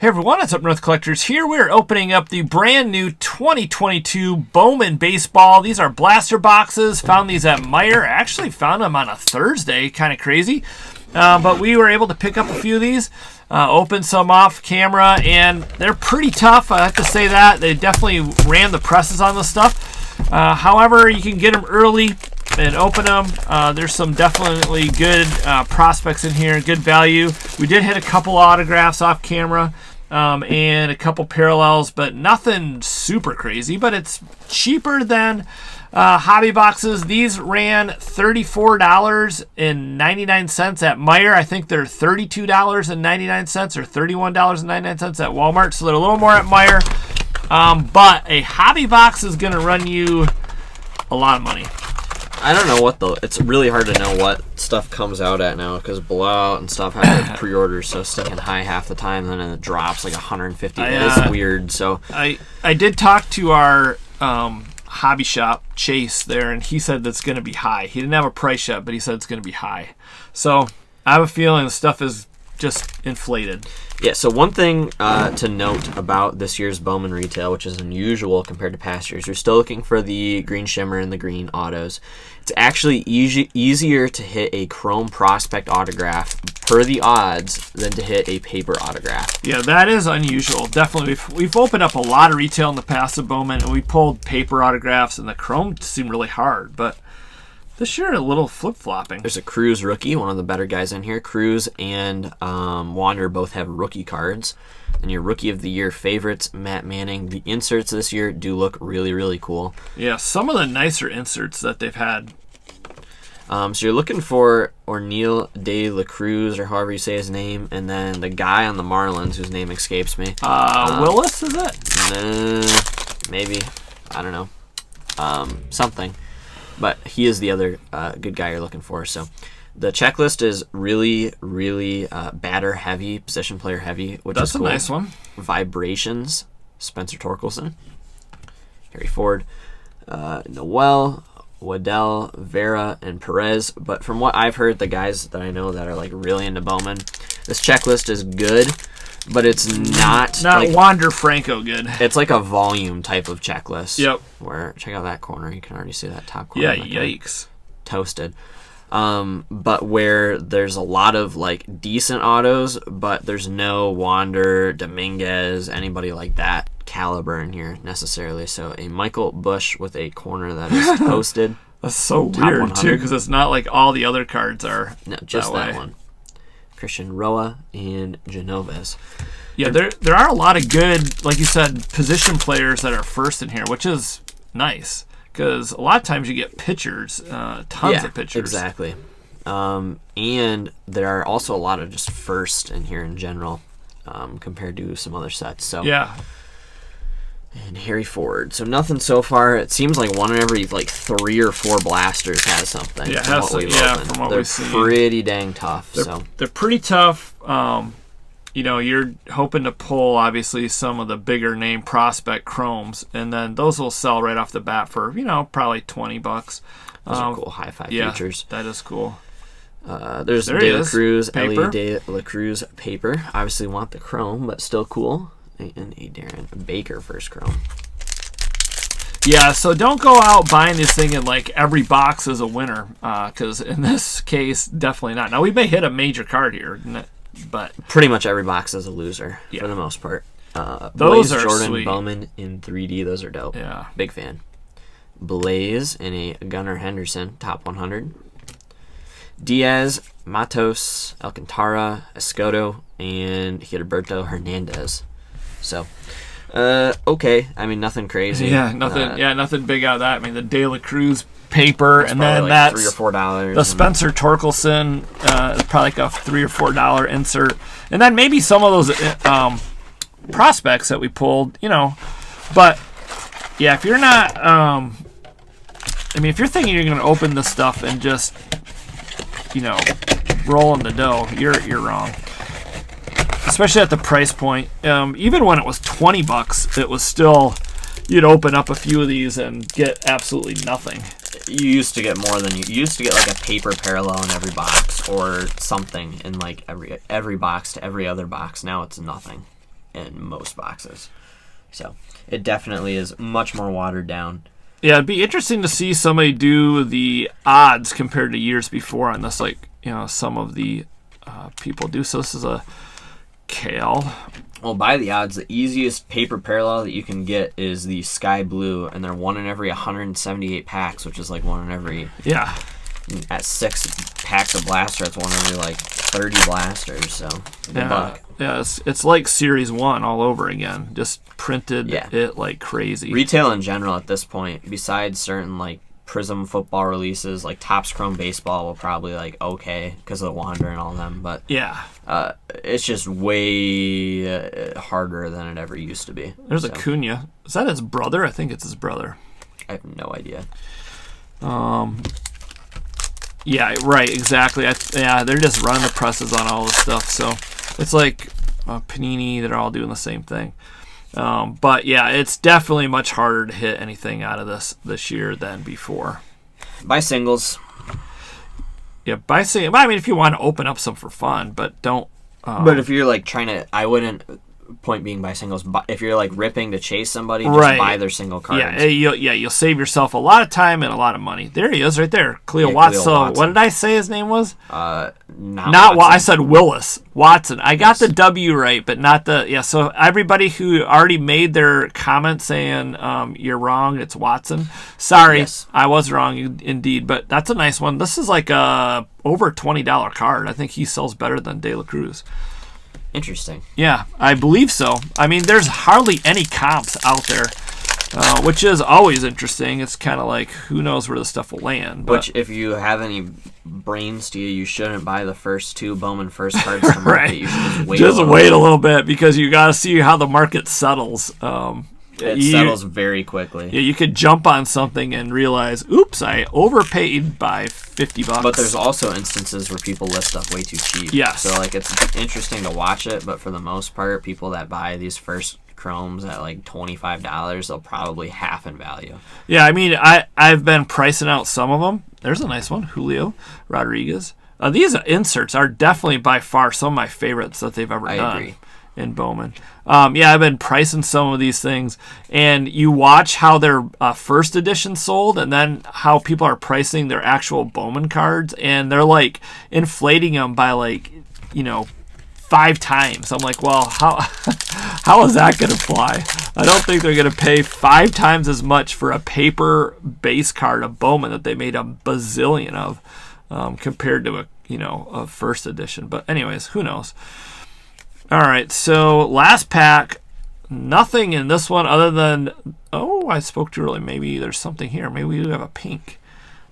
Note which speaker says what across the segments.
Speaker 1: Hey everyone, it's Up North Collectors here. We're opening up the brand new 2022 Bowman Baseball. These are blaster boxes. Found these at Meijer. Actually found them on a Thursday. Kind of crazy. But we were able to pick up a few of these, open some off camera, and they're pretty tough. I have to say that. They definitely ran the presses on this stuff. However, you can get them early and open them. There's some definitely good prospects in here, good value. We did hit a couple autographs off camera. And a couple parallels, but nothing super crazy. But it's cheaper than hobby boxes. These ran $34.99 at Meijer. I think they're $32.99 or $31.99 at Walmart. So they're a little more at Meijer. But a hobby box is going to run you a lot of money.
Speaker 2: I don't know it's really hard to know what stuff comes out at now because Blowout and stuff have like pre-orders so sticking high half the time, and then it drops like 150. It's weird. So
Speaker 1: I did talk to our hobby shop Chase there, and he said that's going to be high. He didn't have a price yet, but he said it's going to be high. So I have a feeling the stuff is just inflated.
Speaker 2: Yeah, so one thing to note about this year's Bowman retail, which is unusual compared to past years, we're still looking for the green shimmer and the green autos. It's actually easier to hit a chrome prospect autograph per the odds than to hit a paper autograph.
Speaker 1: Yeah, that is unusual. Definitely. We've opened up a lot of retail in the past of Bowman, and we pulled paper autographs, and the chrome seemed really hard, but this year, a little flip-flopping.
Speaker 2: There's a Cruz rookie, one of the better guys in here. Cruz and Wander both have rookie cards. And your Rookie of the Year favorites, Matt Manning. The inserts this year do look really, really cool.
Speaker 1: Yeah, some of the nicer inserts that they've had.
Speaker 2: So you're looking for Orneal de la Cruz, or however you say his name, and then the guy on the Marlins, whose name escapes me.
Speaker 1: Willis, is it?
Speaker 2: Maybe. I don't know. Something. But he is the other good guy you're looking for. So the checklist is really, really batter heavy, position player heavy, which is cool.
Speaker 1: That's a nice one.
Speaker 2: Vibrations, Spencer Torkelson, Harry Ford, Noel, Waddell, Vera, and Perez. But from what I've heard, the guys that I know that are like really into Bowman, this checklist is good. But it's not
Speaker 1: like Wander Franco good.
Speaker 2: It's like a volume type of checklist.
Speaker 1: Yep.
Speaker 2: Where check out that corner. You can already see that top corner.
Speaker 1: Yeah, yikes.
Speaker 2: Toasted. But where there's a lot of like decent autos, but there's no Wander, Dominguez, anybody like that caliber in here necessarily. So a Michael Bush with a corner that is toasted.
Speaker 1: That's so weird 100. Too, because it's not like all the other cards are.
Speaker 2: No, just that one. Christian Roa and Genoves.
Speaker 1: Yeah, there are a lot of good, like you said, position players that are first in here, which is nice because a lot of times you get pitchers, tons of pitchers.
Speaker 2: Exactly. And there are also a lot of just first in here in general compared to some other sets. So
Speaker 1: yeah.
Speaker 2: And Harry Ford. So nothing so far. It seems like one in every like 3 or 4 blasters has something.
Speaker 1: Yeah,
Speaker 2: from what we've seen. They're pretty dang tough.
Speaker 1: They're pretty tough. You're hoping to pull obviously some of the bigger name prospect chromes, and then those will sell right off the bat for probably $20.
Speaker 2: Those are cool hi-fi features.
Speaker 1: That is cool.
Speaker 2: There's De La Cruz, Ellie De La Cruz paper. Obviously want the chrome, but still cool. And a Darren Baker first chrome.
Speaker 1: Yeah, so don't go out buying this thing and like every box is a winner, because in this case, definitely not. Now we may hit a major card here, but
Speaker 2: pretty much every box is a loser for the most part.
Speaker 1: Those
Speaker 2: Blaze
Speaker 1: are
Speaker 2: Jordan
Speaker 1: sweet.
Speaker 2: Bowman in 3D. Those are dope.
Speaker 1: Yeah,
Speaker 2: big fan. Blaze and a Gunnar Henderson top 100. Diaz, Matos, Alcantara, Escoto, and Gilberto Hernandez. So, okay. I mean, nothing crazy.
Speaker 1: Yeah, nothing big out of that. I mean, the De La Cruz paper, and then
Speaker 2: like
Speaker 1: that's
Speaker 2: $3 or $4.
Speaker 1: The Spencer Torkelson is probably like a $3 or $4 insert, and then maybe some of those prospects that we pulled. But yeah, if you're not, if you're thinking you're going to open this stuff and just, roll in the dough, you're wrong. Especially at the price point. Even when it was $20, it was still, you'd open up a few of these and get absolutely nothing.
Speaker 2: You used to get more than you used to get like a paper parallel in every box or something in like every box to every other box. Now it's nothing. in most boxes. So it definitely is much more watered down.
Speaker 1: Yeah, it'd be interesting to see somebody do the odds compared to years before on this, like, some of the people do. So this is a Kale.
Speaker 2: Well, by the odds, the easiest paper parallel that you can get is the Sky Blue, and they're 1 in every 178 packs, which is like 1 in every...
Speaker 1: Yeah.
Speaker 2: At 6 packs of blaster, it's 1 in every like 30 blasters, so good luck.
Speaker 1: Yeah, it's like Series 1 all over again. Just printed it like crazy.
Speaker 2: Retail in general at this point, besides certain like Prism football releases, like Topps Chrome Baseball will probably like okay because of the Wander and all of them, but it's just way harder than it ever used to be.
Speaker 1: There's Acuna. Is that his brother? I think it's his brother.
Speaker 2: I have no idea.
Speaker 1: Yeah, right, exactly. They're just running the presses on all this stuff, so it's like Panini. They're all doing the same thing. But yeah, it's definitely much harder to hit anything out of this year than before.
Speaker 2: Buy singles.
Speaker 1: Yeah, buy singles. I mean, if you want to open up some for fun, but don't.
Speaker 2: But if you're like trying to, I wouldn't. Point being buy singles. If you're like ripping to chase somebody, just buy their single cards.
Speaker 1: Yeah, you'll save yourself a lot of time and a lot of money. There he is, right there, Cleo Watson. What did I say his name was?
Speaker 2: Not
Speaker 1: Watson. I said Willis Watson. I got the W right, but not the So everybody who already made their comment saying you're wrong, it's Watson. Sorry, I was wrong indeed, but that's a nice one. This is like a over $20 card. I think he sells better than De La Cruz.
Speaker 2: Interesting.
Speaker 1: Yeah, I believe so. I mean, there's hardly any comps out there, which is always interesting. It's kind of like, who knows where the stuff will land. But
Speaker 2: which, if you have any brains to you, you shouldn't buy the first 2 Bowman first cards to market.
Speaker 1: Right.
Speaker 2: You should
Speaker 1: just wait a little bit because you got to see how the market settles.
Speaker 2: It settles very quickly.
Speaker 1: Yeah, you could jump on something and realize, oops, I overpaid by $50.
Speaker 2: But there's also instances where people list stuff way too cheap.
Speaker 1: Yeah.
Speaker 2: So like it's interesting to watch it, but for the most part, people that buy these first chromes at like $25, they'll probably half in value.
Speaker 1: Yeah, I mean, I've been pricing out some of them. There's a nice one, Julio Rodriguez. These inserts are definitely by far some of my favorites that they've ever done.
Speaker 2: I agree.
Speaker 1: In Bowman. I've been pricing some of these things, and you watch how their first edition sold and then how people are pricing their actual Bowman cards, and they're like inflating them by 5 times. I'm like, well, how is that going to fly? I don't think they're going to pay 5 times as much for a paper base card of Bowman that they made a bazillion of compared to a first edition. But anyways, who knows? All right, so last pack, nothing in this one other than, I spoke too early. Maybe there's something here. Maybe we do have a pink.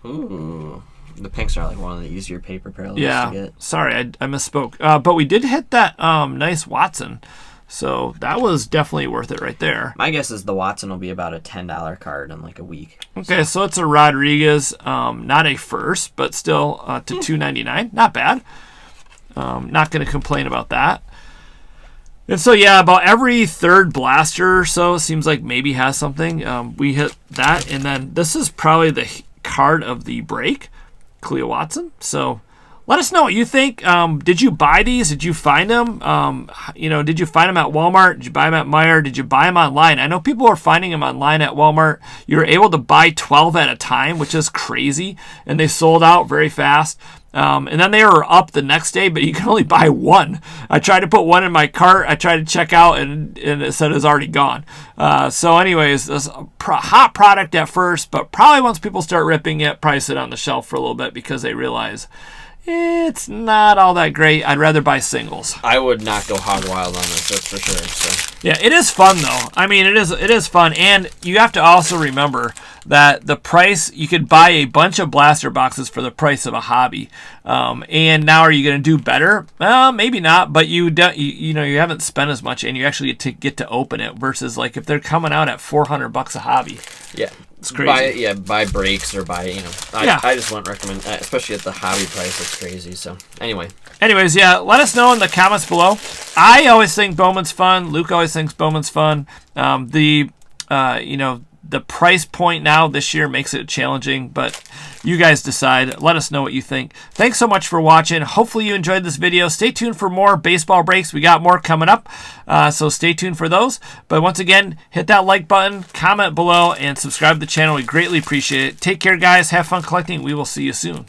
Speaker 2: Ooh, the pinks are like one of the easier paper parallels to get.
Speaker 1: Sorry, I misspoke. But we did hit that nice Watson, so that was definitely worth it right there.
Speaker 2: My guess is the Watson will be about a $10 card in like a week.
Speaker 1: Okay, so it's a Rodriguez, not a first, but still to $2.99. Not bad. Not going to complain about that. And so, about every third blaster or so seems like maybe has something. We hit that, and then this is probably the card of the break, Cleo Watson. So let us know what you think. Did you buy these? Did you find them? Did you find them at Walmart? Did you buy them at Meijer? Did you buy them online? I know people are finding them online at Walmart. You're able to buy 12 at a time, which is crazy, and they sold out very fast. And then they were up the next day, but you can only buy 1. I tried to put 1 in my cart. I tried to check out, and it said it's already gone. So anyways, this hot product at first, but probably once people start ripping it, probably sit on the shelf for a little bit because they realize it's not all that great. I'd rather buy singles.
Speaker 2: I would not go hog wild on this, that's for sure. So.
Speaker 1: Yeah, it is fun though. I mean, it is fun, and you have to also remember that the price, you could buy a bunch of blaster boxes for the price of a hobby. And now are you going to do better? Maybe not, but you haven't spent as much, and you actually get to open it versus like if they're coming out at $400 a hobby.
Speaker 2: Yeah.
Speaker 1: It's crazy.
Speaker 2: Buy breaks or buy, I just wouldn't recommend, especially at the hobby price, it's crazy. So, Anyways, let us know in the comments below. I always think Bowman's fun. Luke always thinks Bowman's fun. The price point now this year makes it challenging, but
Speaker 1: You guys decide. Let us know what you think. Thanks so much for watching. Hopefully you enjoyed this video. Stay tuned for more baseball breaks. We got more coming up, so stay tuned for those. But once again, hit that like button, comment below, and subscribe to the channel. We greatly appreciate it. Take care, guys. Have fun collecting. We will see you soon.